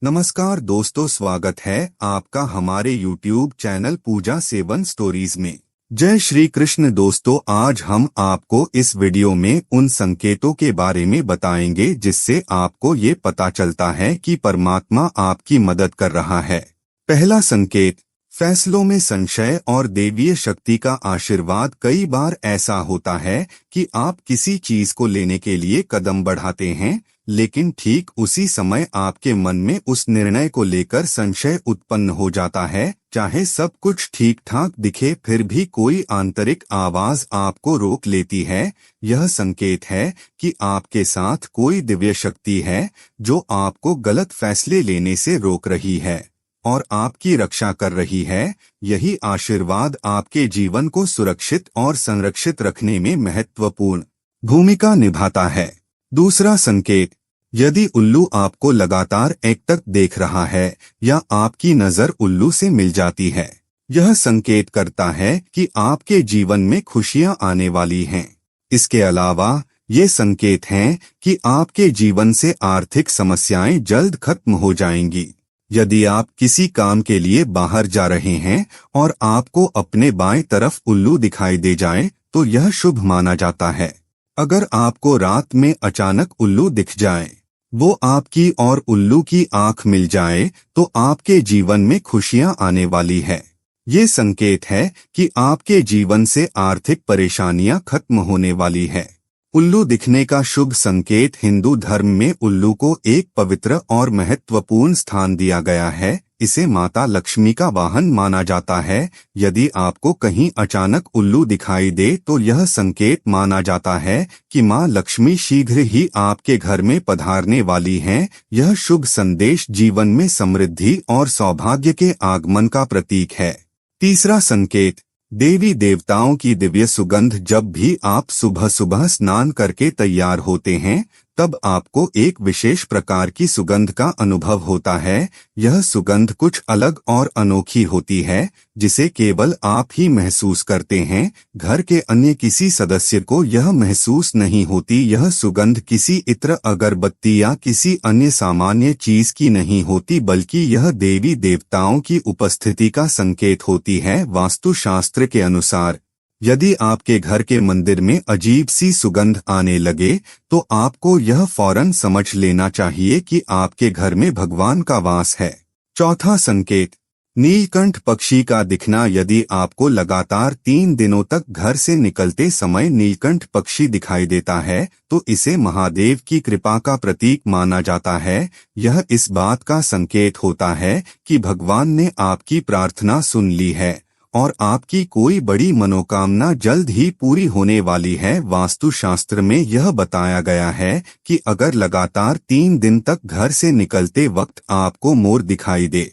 नमस्कार दोस्तों, स्वागत है आपका हमारे YouTube चैनल पूजा सेवन स्टोरीज में। जय श्री कृष्ण दोस्तों, आज हम आपको इस वीडियो में उन संकेतों के बारे में बताएंगे जिससे आपको ये पता चलता है कि परमात्मा आपकी मदद कर रहा है। पहला संकेत, फैसलों में संशय और देवीय शक्ति का आशीर्वाद। कई बार ऐसा होता है कि आप किसी चीज को लेने के लिए कदम बढ़ाते हैं, लेकिन ठीक उसी समय आपके मन में उस निर्णय को लेकर संशय उत्पन्न हो जाता है। चाहे सब कुछ ठीक ठाक दिखे, फिर भी कोई आंतरिक आवाज आपको रोक लेती है। यह संकेत है कि आपके साथ कोई दिव्य शक्ति है जो आपको गलत फैसले लेने से रोक रही है और आपकी रक्षा कर रही है। यही आशीर्वाद आपके जीवन को सुरक्षित और संरक्षित रखने में महत्वपूर्ण भूमिका निभाता है। दूसरा संकेत, यदि उल्लू आपको लगातार एकटक देख रहा है या आपकी नजर उल्लू से मिल जाती है, यह संकेत करता है कि आपके जीवन में खुशियां आने वाली हैं। इसके अलावा ये संकेत हैं कि आपके जीवन से आर्थिक समस्याएं जल्द खत्म हो जाएंगी। यदि आप किसी काम के लिए बाहर जा रहे हैं और आपको अपने बाएं तरफ उल्लू दिखाई दे जाए, तो यह शुभ माना जाता है। अगर आपको रात में अचानक उल्लू दिख जाए, वो आपकी और उल्लू की आंख मिल जाए, तो आपके जीवन में खुशियां आने वाली है। ये संकेत है कि आपके जीवन से आर्थिक परेशानियां खत्म होने वाली है। उल्लू दिखने का शुभ संकेत, हिंदू धर्म में उल्लू को एक पवित्र और महत्वपूर्ण स्थान दिया गया है। इसे माता लक्ष्मी का वाहन माना जाता है। यदि आपको कहीं अचानक उल्लू दिखाई दे, तो यह संकेत माना जाता है कि मां लक्ष्मी शीघ्र ही आपके घर में पधारने वाली हैं। यह शुभ संदेश जीवन में समृद्धि और सौभाग्य के आगमन का प्रतीक है। तीसरा संकेत, देवी देवताओं की दिव्य सुगंध। जब भी आप सुबह सुबह स्नान करके तैयार होते हैं, तब आपको एक विशेष प्रकार की सुगंध का अनुभव होता है। यह सुगंध कुछ अलग और अनोखी होती है, जिसे केवल आप ही महसूस करते हैं। घर के अन्य किसी सदस्य को यह महसूस नहीं होती। यह सुगंध किसी इत्र, अगरबत्ती या किसी अन्य सामान्य चीज की नहीं होती, बल्कि यह देवी देवताओं की उपस्थिति का संकेत होती है। वास्तुशास्त्र के अनुसार, यदि आपके घर के मंदिर में अजीब सी सुगंध आने लगे, तो आपको यह फौरन समझ लेना चाहिए कि आपके घर में भगवान का वास है। चौथा संकेत, नीलकंठ पक्षी का दिखना। यदि आपको लगातार 3 दिनों तक घर से निकलते समय नीलकंठ पक्षी दिखाई देता है, तो इसे महादेव की कृपा का प्रतीक माना जाता है। यह इस बात का संकेत होता है कि भगवान ने आपकी प्रार्थना सुन ली है और आपकी कोई बड़ी मनोकामना जल्द ही पूरी होने वाली है। वास्तुशास्त्र में यह बताया गया है कि अगर लगातार 3 दिन तक घर से निकलते वक्त आपको मोर दिखाई दे,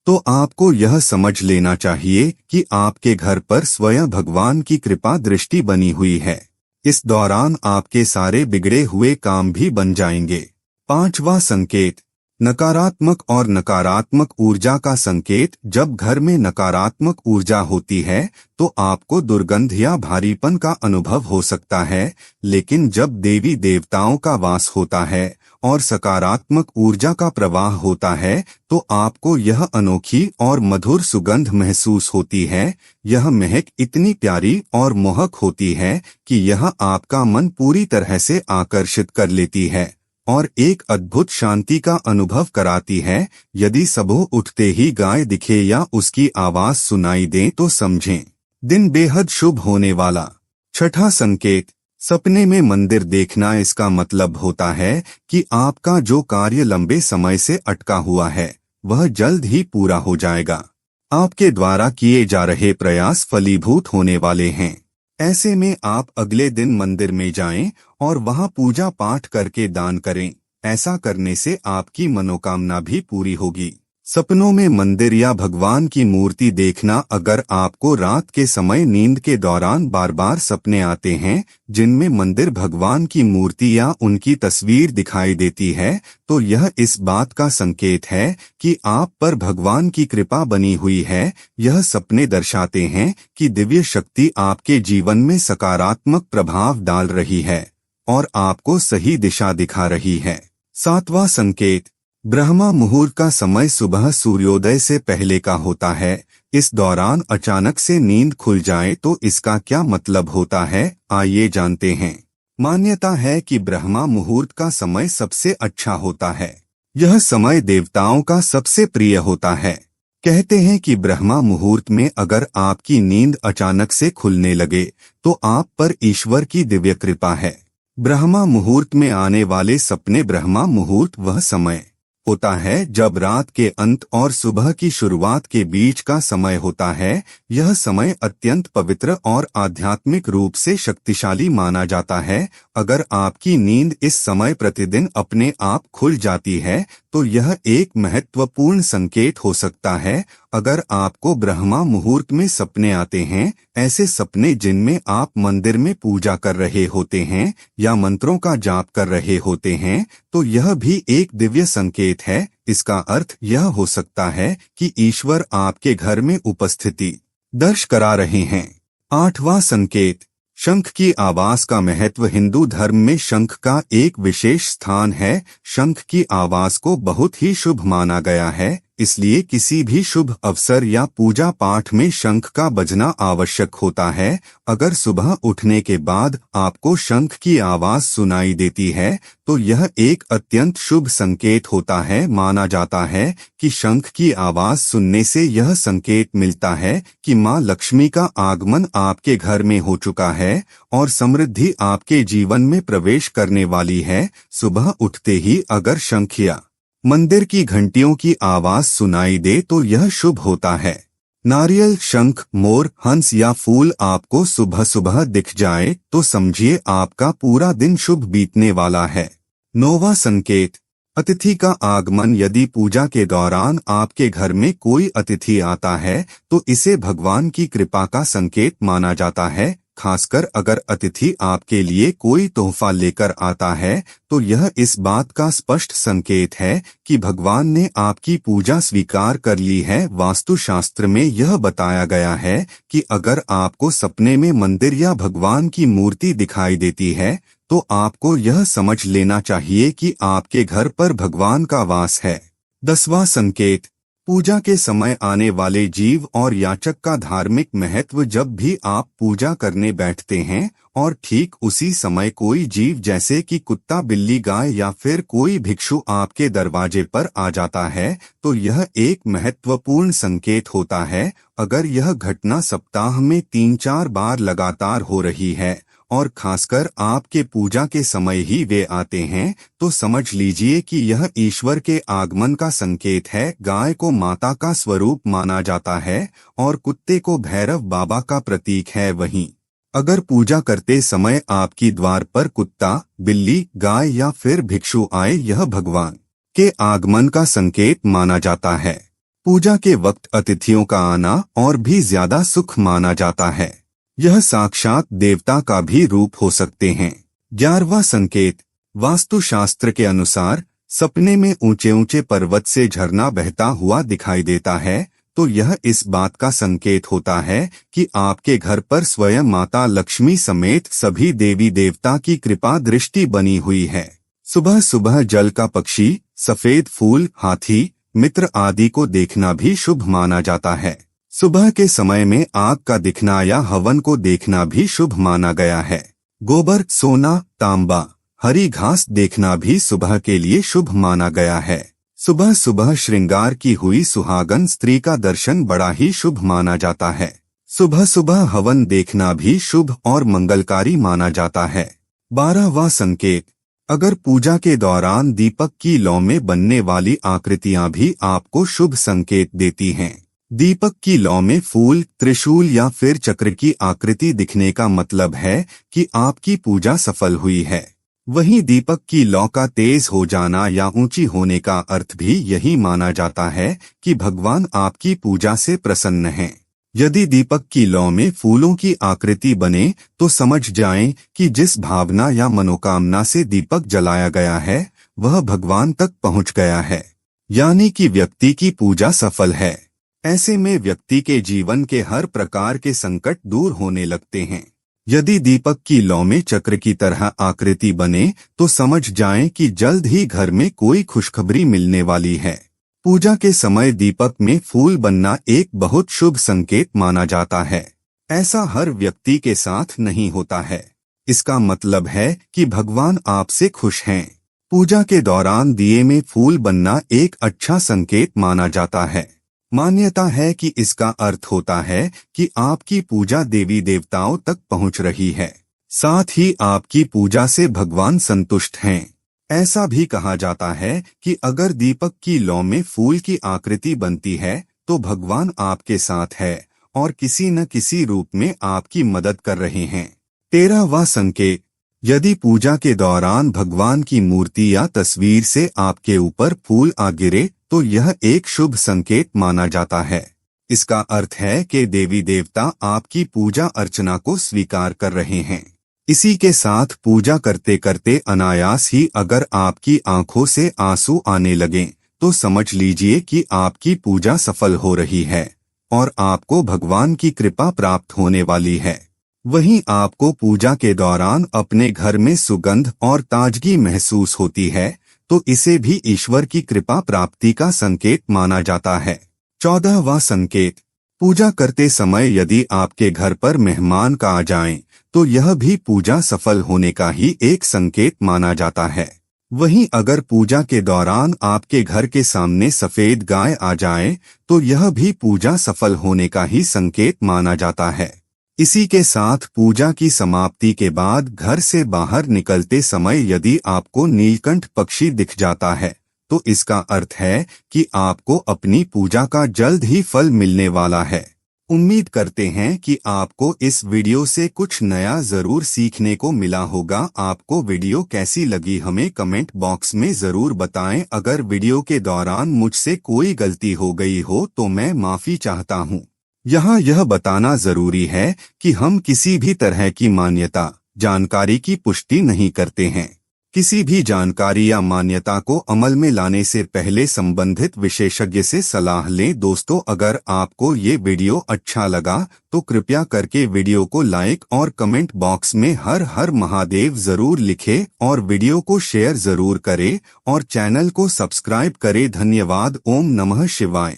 तो आपको यह समझ लेना चाहिए कि आपके घर पर स्वयं भगवान की कृपा दृष्टि बनी हुई है। इस दौरान आपके सारे बिगड़े हुए काम भी बन जाएंगे। पांचवा संकेत, नकारात्मक और नकारात्मक ऊर्जा का संकेत। जब घर में नकारात्मक ऊर्जा होती है, तो आपको दुर्गंध या भारीपन का अनुभव हो सकता है, लेकिन जब देवी देवताओं का वास होता है और सकारात्मक ऊर्जा का प्रवाह होता है, तो आपको यह अनोखी और मधुर सुगंध महसूस होती है। यह महक इतनी प्यारी और मोहक होती है कि यह आपका मन पूरी तरह से आकर्षित कर लेती है और एक अद्भुत शांति का अनुभव कराती है। यदि सुबह उठते ही गाय दिखे या उसकी आवाज सुनाई दे, तो समझें दिन बेहद शुभ होने वाला। छठा संकेत, सपने में मंदिर देखना। इसका मतलब होता है कि आपका जो कार्य लंबे समय से अटका हुआ है, वह जल्द ही पूरा हो जाएगा। आपके द्वारा किए जा रहे प्रयास फलीभूत होने वाले हैं। ऐसे में आप अगले दिन मंदिर में जाएं और वहां पूजा पाठ करके दान करें। ऐसा करने से आपकी मनोकामना भी पूरी होगी। सपनों में मंदिर या भगवान की मूर्ति देखना। अगर आपको रात के समय नींद के दौरान बार बार सपने आते हैं जिनमें मंदिर, भगवान की मूर्ति या उनकी तस्वीर दिखाई देती है, तो यह इस बात का संकेत है कि आप पर भगवान की कृपा बनी हुई है। यह सपने दर्शाते हैं कि दिव्य शक्ति आपके जीवन में सकारात्मक प्रभाव डाल रही है और आपको सही दिशा दिखा रही है। सातवां संकेत, ब्रह्मा मुहूर्त का समय सुबह सूर्योदय से पहले का होता है। इस दौरान अचानक से नींद खुल जाए तो इसका क्या मतलब होता है, आइए जानते हैं। मान्यता है कि ब्रह्मा मुहूर्त का समय सबसे अच्छा होता है। यह समय देवताओं का सबसे प्रिय होता है। कहते हैं कि ब्रह्मा मुहूर्त में अगर आपकी नींद अचानक से खुलने लगे तो आप पर ईश्वर की दिव्य कृपा है। ब्रह्मा मुहूर्त में आने वाले सपने। ब्रह्मा मुहूर्त वह समय होता है जब रात के अंत और सुबह की शुरुआत के बीच का समय होता है। यह समय अत्यंत पवित्र और आध्यात्मिक रूप से शक्तिशाली माना जाता है। अगर आपकी नींद इस समय प्रतिदिन अपने आप खुल जाती है तो यह एक महत्वपूर्ण संकेत हो सकता है। अगर आपको ब्रह्मा मुहूर्त में सपने आते हैं, ऐसे सपने जिनमें आप मंदिर में पूजा कर रहे होते हैं या मंत्रों का जाप कर रहे होते हैं, तो यह भी एक दिव्य संकेत है। इसका अर्थ यह हो सकता है कि ईश्वर आपके घर में उपस्थिति दर्श करा रहे हैं। 8वां संकेत, शंख की आवाज का महत्व। हिंदू धर्म में शंख का एक विशेष स्थान है। शंख की आवाज को बहुत ही शुभ माना गया है, इसलिए किसी भी शुभ अवसर या पूजा पाठ में शंख का बजना आवश्यक होता है। अगर सुबह उठने के बाद आपको शंख की आवाज सुनाई देती है तो यह एक अत्यंत शुभ संकेत होता है। माना जाता है कि शंख की आवाज सुनने से यह संकेत मिलता है कि मां लक्ष्मी का आगमन आपके घर में हो चुका है और समृद्धि आपके जीवन में प्रवेश करने वाली है। सुबह उठते ही अगर शंख या मंदिर की घंटियों की आवाज सुनाई दे तो यह शुभ होता है। नारियल, शंख, मोर, हंस या फूल आपको सुबह सुबह दिख जाए तो समझिए आपका पूरा दिन शुभ बीतने वाला है। 9वां संकेत, अतिथि का आगमन। यदि पूजा के दौरान आपके घर में कोई अतिथि आता है तो इसे भगवान की कृपा का संकेत माना जाता है। खासकर अगर अतिथि आपके लिए कोई तोहफा लेकर आता है तो यह इस बात का स्पष्ट संकेत है कि भगवान ने आपकी पूजा स्वीकार कर ली है। वास्तुशास्त्र में यह बताया गया है कि अगर आपको सपने में मंदिर या भगवान की मूर्ति दिखाई देती है तो आपको यह समझ लेना चाहिए कि आपके घर पर भगवान का वास है। 10वां संकेत, पूजा के समय आने वाले जीव और याचक का धार्मिक महत्व। जब भी आप पूजा करने बैठते हैं और ठीक उसी समय कोई जीव जैसे कि कुत्ता, बिल्ली, गाय या फिर कोई भिक्षु आपके दरवाजे पर आ जाता है तो यह एक महत्वपूर्ण संकेत होता है। अगर यह घटना सप्ताह में 3-4 बार लगातार हो रही है और खासकर आपके पूजा के समय ही वे आते हैं तो समझ लीजिए कि यह ईश्वर के आगमन का संकेत है। गाय को माता का स्वरूप माना जाता है और कुत्ते को भैरव बाबा का प्रतीक है। वहीं अगर पूजा करते समय आपकी द्वार पर कुत्ता, बिल्ली, गाय या फिर भिक्षु आए, यह भगवान के आगमन का संकेत माना जाता है। पूजा के वक्त अतिथियों का आना और भी ज्यादा सुख माना जाता है। यह साक्षात देवता का भी रूप हो सकते हैं। 11वां संकेत, वास्तुशास्त्र के अनुसार सपने में ऊंचे ऊंचे पर्वत से झरना बहता हुआ दिखाई देता है तो यह इस बात का संकेत होता है कि आपके घर पर स्वयं माता लक्ष्मी समेत सभी देवी देवता की कृपा दृष्टि बनी हुई है। सुबह सुबह जल का पक्षी, सफेद फूल, हाथी, मित्र आदि को देखना भी शुभ माना जाता है। सुबह के समय में आग का दिखना या हवन को देखना भी शुभ माना गया है। गोबर, सोना, तांबा, हरी घास देखना भी सुबह के लिए शुभ माना गया है। सुबह सुबह श्रृंगार की हुई सुहागन स्त्री का दर्शन बड़ा ही शुभ माना जाता है। सुबह सुबह हवन देखना भी शुभ और मंगलकारी माना जाता है। 12वां संकेत, अगर पूजा के दौरान दीपक की लौ में बनने वाली आकृतियां भी आपको शुभ संकेत देती हैं। दीपक की लौ में फूल, त्रिशूल या फिर चक्र की आकृति दिखने का मतलब है कि आपकी पूजा सफल हुई है। वहीं दीपक की लौ का तेज हो जाना या ऊंची होने का अर्थ भी यही माना जाता है कि भगवान आपकी पूजा से प्रसन्न हैं। यदि दीपक की लौ में फूलों की आकृति बने तो समझ जाएं कि जिस भावना या मनोकामना से दीपक जलाया गया है वह भगवान तक पहुंच गया है, यानी कि व्यक्ति की पूजा सफल है। ऐसे में व्यक्ति के जीवन के हर प्रकार के संकट दूर होने लगते हैं। यदि दीपक की लौ में चक्र की तरह आकृति बने तो समझ जाएं कि जल्द ही घर में कोई खुशखबरी मिलने वाली है। पूजा के समय दीपक में फूल बनना एक बहुत शुभ संकेत माना जाता है। ऐसा हर व्यक्ति के साथ नहीं होता है। इसका मतलब है कि भगवान आपसे खुश हैं। पूजा के दौरान दिए में फूल बनना एक अच्छा संकेत माना जाता है। मान्यता है कि इसका अर्थ होता है कि आपकी पूजा देवी देवताओं तक पहुंच रही है, साथ ही आपकी पूजा से भगवान संतुष्ट हैं। ऐसा भी कहा जाता है कि अगर दीपक की लौ में फूल की आकृति बनती है तो भगवान आपके साथ है और किसी न किसी रूप में आपकी मदद कर रहे हैं। 13वां संकेत, यदि पूजा के दौरान भगवान की मूर्ति या तस्वीर से आपके ऊपर फूल आ गिरे तो यह एक शुभ संकेत माना जाता है। इसका अर्थ है कि देवी देवता आपकी पूजा अर्चना को स्वीकार कर रहे हैं। इसी के साथ पूजा करते करते अनायास ही अगर आपकी आंखों से आंसू आने लगें तो समझ लीजिए कि आपकी पूजा सफल हो रही है और आपको भगवान की कृपा प्राप्त होने वाली है। वहीं आपको पूजा के दौरान अपने घर में सुगंध और ताजगी महसूस होती है तो इसे भी ईश्वर की कृपा प्राप्ति का संकेत माना जाता है। 14वां संकेत, पूजा करते समय यदि आपके घर पर मेहमान का आ जाएं तो यह भी पूजा सफल होने का ही एक संकेत माना जाता है। वहीं अगर पूजा के दौरान आपके घर के सामने सफेद गाय आ जाए तो यह भी पूजा सफल होने का ही संकेत माना जाता है। इसी के साथ पूजा की समाप्ति के बाद घर से बाहर निकलते समय यदि आपको नीलकंठ पक्षी दिख जाता है तो इसका अर्थ है कि आपको अपनी पूजा का जल्द ही फल मिलने वाला है। उम्मीद करते हैं कि आपको इस वीडियो से कुछ नया जरूर सीखने को मिला होगा। आपको वीडियो कैसी लगी हमें कमेंट बॉक्स में जरूर बताएं। अगर वीडियो के दौरान मुझसे कोई गलती हो गई हो तो मैं माफी चाहता हूं। यहाँ यह बताना जरूरी है कि हम किसी भी तरह की मान्यता जानकारी की पुष्टि नहीं करते हैं। किसी भी जानकारी या मान्यता को अमल में लाने से पहले संबंधित विशेषज्ञ से सलाह लें। दोस्तों, अगर आपको ये वीडियो अच्छा लगा तो कृपया करके वीडियो को लाइक और कमेंट बॉक्स में हर हर महादेव जरूर लिखें और वीडियो को शेयर जरूर करें और चैनल को सब्सक्राइब करें। धन्यवाद। ओम नमः शिवाय।